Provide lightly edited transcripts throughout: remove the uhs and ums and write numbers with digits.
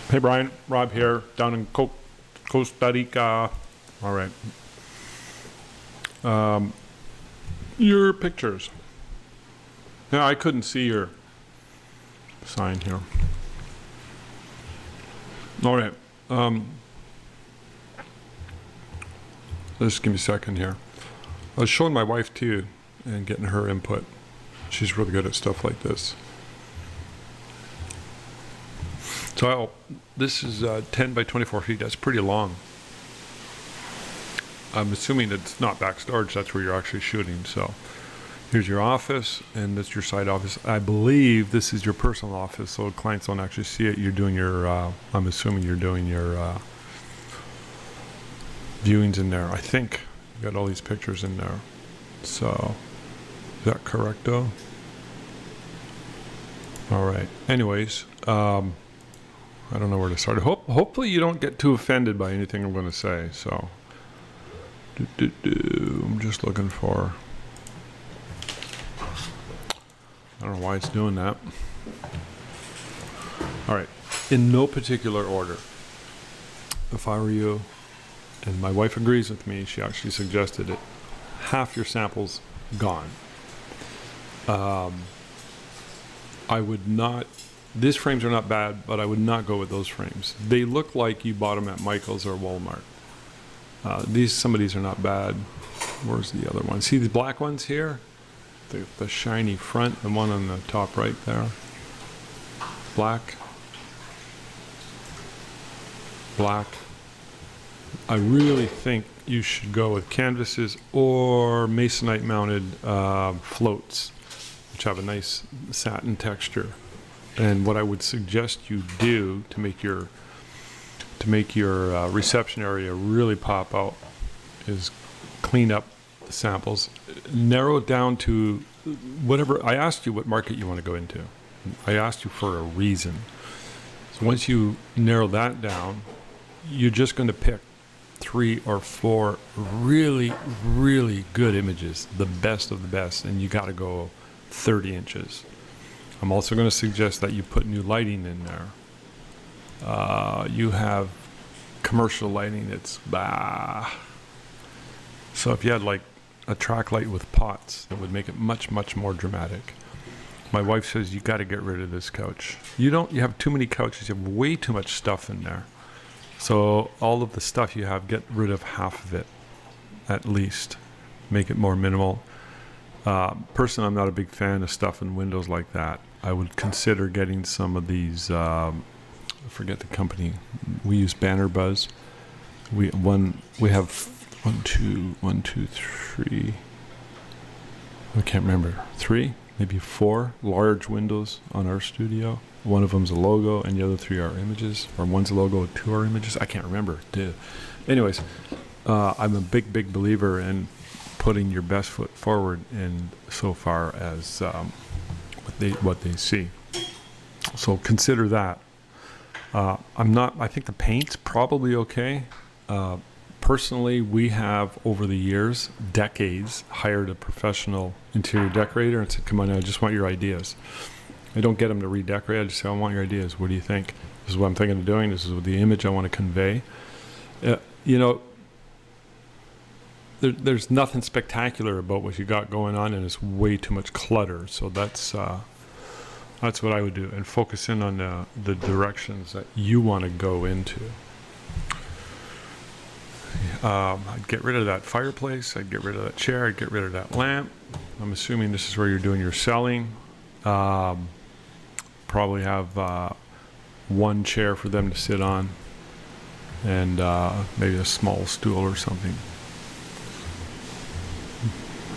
Hey Brian, Rob here, down in Costa Rica. All right. Your pictures. Yeah, I couldn't see your sign here. All right. Just give me a second here. I was showing my wife too and getting her input. She's really good at stuff like this. So this is 10 by 24 feet. That's pretty long. I'm assuming it's not back storage. That's where you're actually shooting. So here's your office, and that's your side office. I believe this is your personal office, so clients don't actually see it. You're doing your, I'm assuming you're doing your viewings in there. I think you got all these pictures in there. So is that correcto? All right. Anyways, I don't know where to start. Hopefully you don't get too offended by anything I'm going to say. So, I'm just looking for. I don't know why it's doing that. All right, in no particular order. If I were you, and my wife agrees with me, she actually suggested it. Half your samples gone. I would not. These frames are not bad, but I would not go with those frames. They look like you bought them at Michael's or Walmart. Some of these are not bad. Where's the other one? See the black ones here? The shiny front, the one on the top right there. Black. Black. I really think you should go with canvases or masonite mounted floats, which have a nice satin texture. And what I would suggest you do to make your reception area really pop out is clean up the samples, narrow it down to whatever. I asked you what market you want to go into. I asked you for a reason. So once you narrow that down, you're just going to pick 3 or 4 really, really good images, the best of the best, and you got to go 30 inches. I'm also going to suggest that you put new lighting in there. You have commercial lighting that's bah. So if you had like a track light with pots, it would make it much, much more dramatic. My wife says you got to get rid of this couch. You have too many couches. You have way too much stuff in there. So all of the stuff you have, get rid of half of it, at least. Make it more minimal. Personally, I'm not a big fan of stuff in windows like that. I would consider getting some of these. I forget the company. We use Banner Buzz. We have 1, 2, 3. I can't remember. 3, maybe 4 large windows on our studio. One of them's a logo, and the other 3 are images. Or one's a logo, 2 are images. I can't remember. Anyways, I'm a big believer in putting your best foot forward in so far as what they see. So consider that. I think the paint's probably okay. Personally, we have over the years, decades, hired a professional interior decorator and said, come on, I just want your ideas. I don't get them to redecorate. I just say, I want your ideas. What do you think? This is what I'm thinking of doing. This is the image I want to convey. There's nothing spectacular about what you got going on, and it's way too much clutter. So that's what I would do, and focus in on the directions that you want to go into. I'd get rid of that fireplace. I'd get rid of that chair. I'd get rid of that lamp. I'm assuming this is where you're doing your selling. Probably have one chair for them to sit on, and maybe a small stool or something.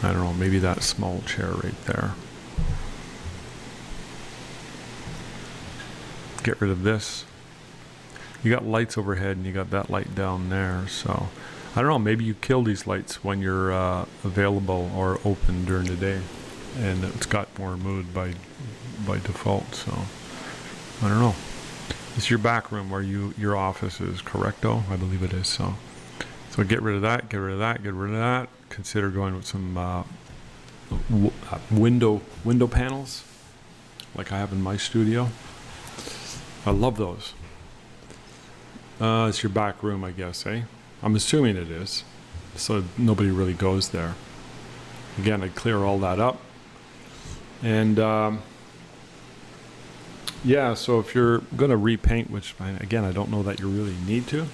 I don't know, maybe that small chair right there. Get rid of this. You got lights overhead and you got that light down there. So I don't know, maybe you kill these lights when you're available or open during the day, and it's got more mood by default. So I don't know. It's your back room where your office is, correcto? I believe it is. So get rid of that, get rid of that, get rid of that. Consider going with some window panels like I have in my studio. I love those. It's your back room, I guess, eh? I'm assuming it is. So nobody really goes there. Again, I'd clear all that up. And yeah, so if you're going to repaint, which again, I don't know that you really need to,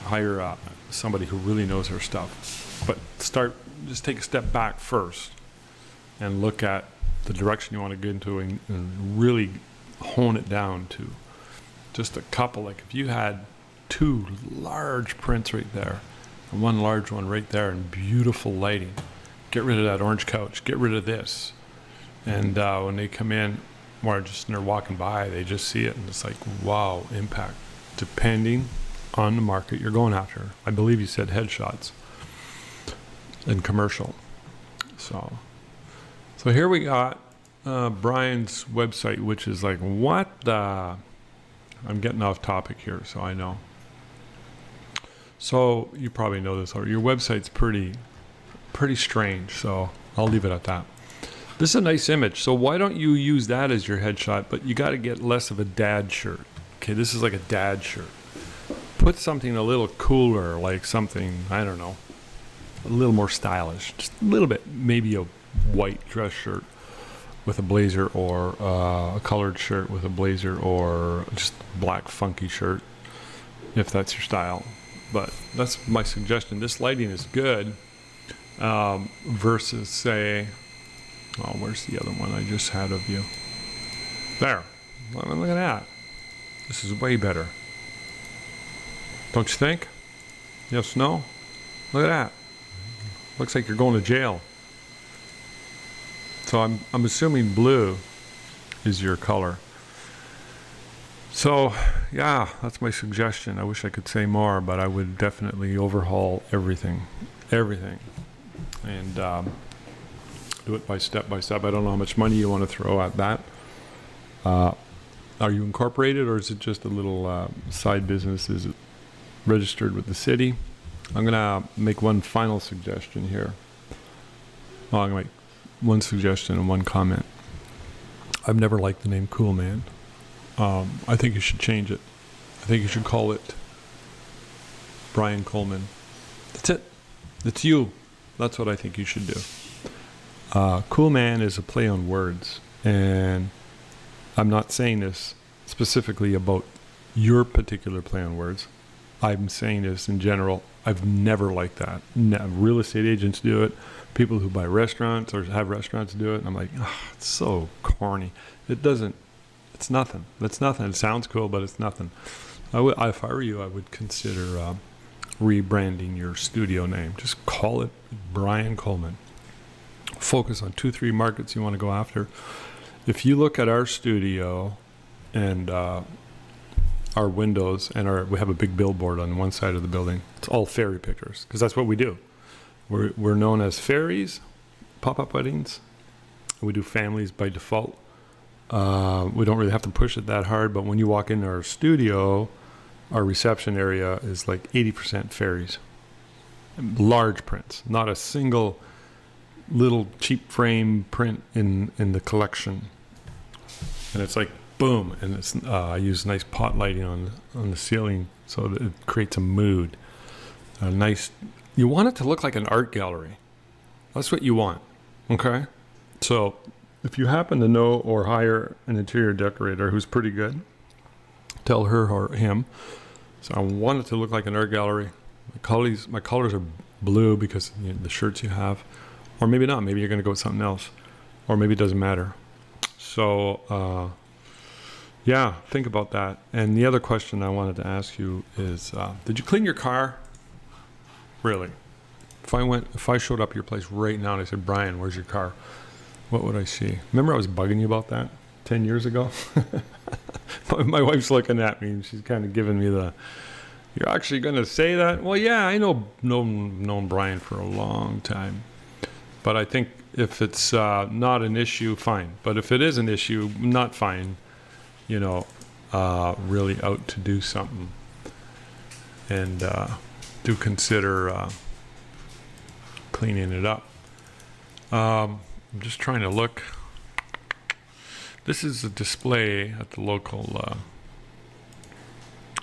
hire somebody who really knows their stuff. But just take a step back first and look at the direction you want to get into and really hone it down to just a couple. Like if you had 2 large prints right there and 1 large one right there and beautiful lighting, get rid of that orange couch, get rid of this. And when they come in, or just when they're walking by, they just see it and it's like, wow, impact. Depending on the market you're going after. I believe you said headshots and commercial. So here we got Brian's website, which is like, what the... I'm getting off topic here, so I know. So you probably know this already. Your website's pretty strange, so I'll leave it at that. This is a nice image, so why don't you use that as your headshot, but you got to get less of a dad shirt. Okay, this is like a dad shirt. Put something a little cooler, like something, I don't know, a little more stylish. Just a little bit, maybe a white dress shirt with a blazer, or a colored shirt with a blazer, or just black funky shirt, if that's your style. But that's my suggestion. This lighting is good versus, say, oh, where's the other one I just had of you? There. Look at that. This is way better. Don't you think? Yes, no? Look at that. Looks like you're going to jail. So I'm assuming blue is your color. So yeah, that's my suggestion. I wish I could say more, but I would definitely overhaul everything, and do it by step. I don't know how much money you want to throw at that. Are you incorporated, or is it just a little side business? Is it registered with the city? I'm gonna make one final suggestion here. Well, I'm gonna make one suggestion and one comment. I've never liked the name Cool Man. I think you should change it. I think you should call it Brian Coleman. That's it. It's you. That's what I think you should do. Cool Man is a play on words, and I'm not saying this specifically about your particular play on words. I'm saying this in general. I've never liked that. Real estate agents do it. People who buy restaurants or have restaurants do it. And I'm like, oh, it's so corny. It's nothing. It's nothing. It sounds cool, but it's nothing. If I were you, I would consider rebranding your studio name. Just call it Brian Coleman. Focus on 2-3 markets you want to go after. If you look at our studio and our windows, and we have a big billboard on one side of the building, it's all fairy pictures, because that's what we do. We're known as fairies, pop-up weddings. We do families by default. We don't really have to push it that hard, but when you walk into our studio, our reception area is like 80% fairies. Large prints, not a single little cheap frame print in the collection. And it's like boom, and it's I use nice pot lighting on the ceiling so that it creates a mood. A nice. You want it to look like an art gallery. That's what you want. Okay? So if you happen to know or hire an interior decorator who's pretty good, tell her or him. So I want it to look like an art gallery. My colors are blue because the shirts you have. Or maybe not. Maybe you're going to go with something else. Or maybe it doesn't matter. So, yeah, think about that. And the other question I wanted to ask you is, did you clean your car? Really? If I showed up at your place right now and I said, Brian, where's your car? What would I see? Remember I was bugging you about that 10 years ago? My wife's looking at me and she's kind of giving me you're actually going to say that? Well, yeah, I known Brian for a long time. But I think if it's not an issue, fine. But if it is an issue, not fine, really out to do something. And do consider cleaning it up. I'm just trying to look. This is a display at the local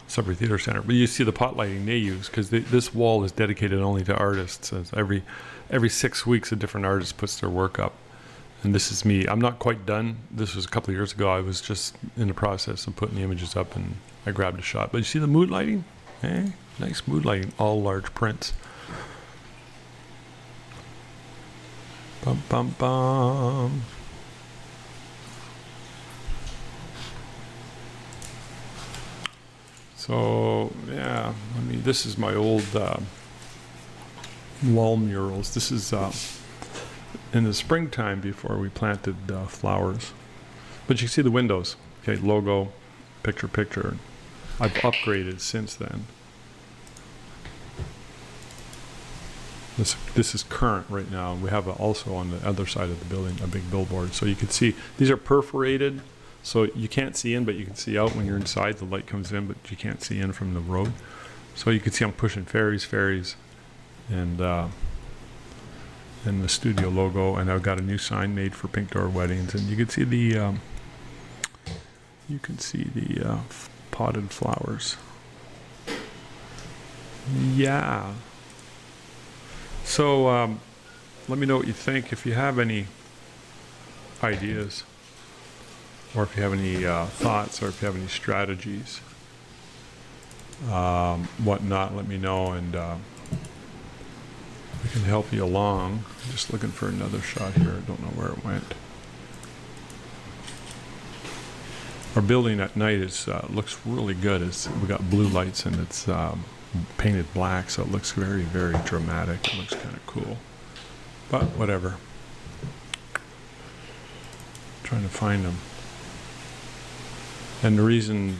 Sudbury Theater Center. But you see the pot lighting they use, because this wall is dedicated only to artists. As every 6 weeks, a different artist puts their work up. And this is me. I'm not quite done. This was a couple of years ago. I was just in the process of putting the images up, and I grabbed a shot. But you see the mood lighting? Eh? Nice mood lighting. All large prints. Bum, bum, bum. So, yeah, I mean, this is my old wall murals. This is in the springtime before we planted flowers. But you see the windows, okay, logo, picture. I've upgraded since then. This is current right now. We have also on the other side of the building a big billboard. So you can see, these are perforated, so you can't see in, but you can see out when you're inside. The light comes in, but you can't see in from the road. So you can see I'm pushing fairies, and the studio logo, and I've got a new sign made for Pink Door Weddings, and you can see the potted flowers. Yeah. So let me know what you think. If you have any ideas, or if you have any thoughts, or if you have any strategies, whatnot, let me know, and we can help you along. I'm just looking for another shot here. I don't know where it went. Our building at night looks really good. We got blue lights, and it's painted black, so it looks very, very dramatic. It looks kind of cool, but whatever. Trying to find them. And the reason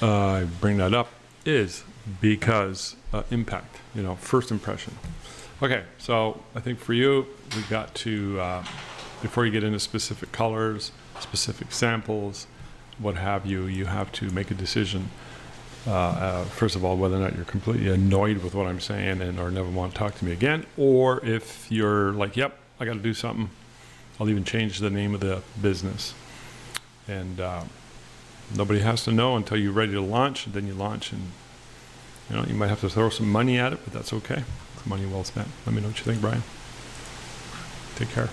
I bring that up is because impact, first impression. Okay, so I think for you, we got to, before you get into specific colors, specific samples, what have you, you have to make a decision. First of all, whether or not you're completely annoyed with what I'm saying or never want to talk to me again, or if you're like, yep, I got to do something. I'll even change the name of the business. And nobody has to know until you're ready to launch, and then you launch, and you might have to throw some money at it, but that's okay. It's money well spent. Let me know what you think, Brian. Take care.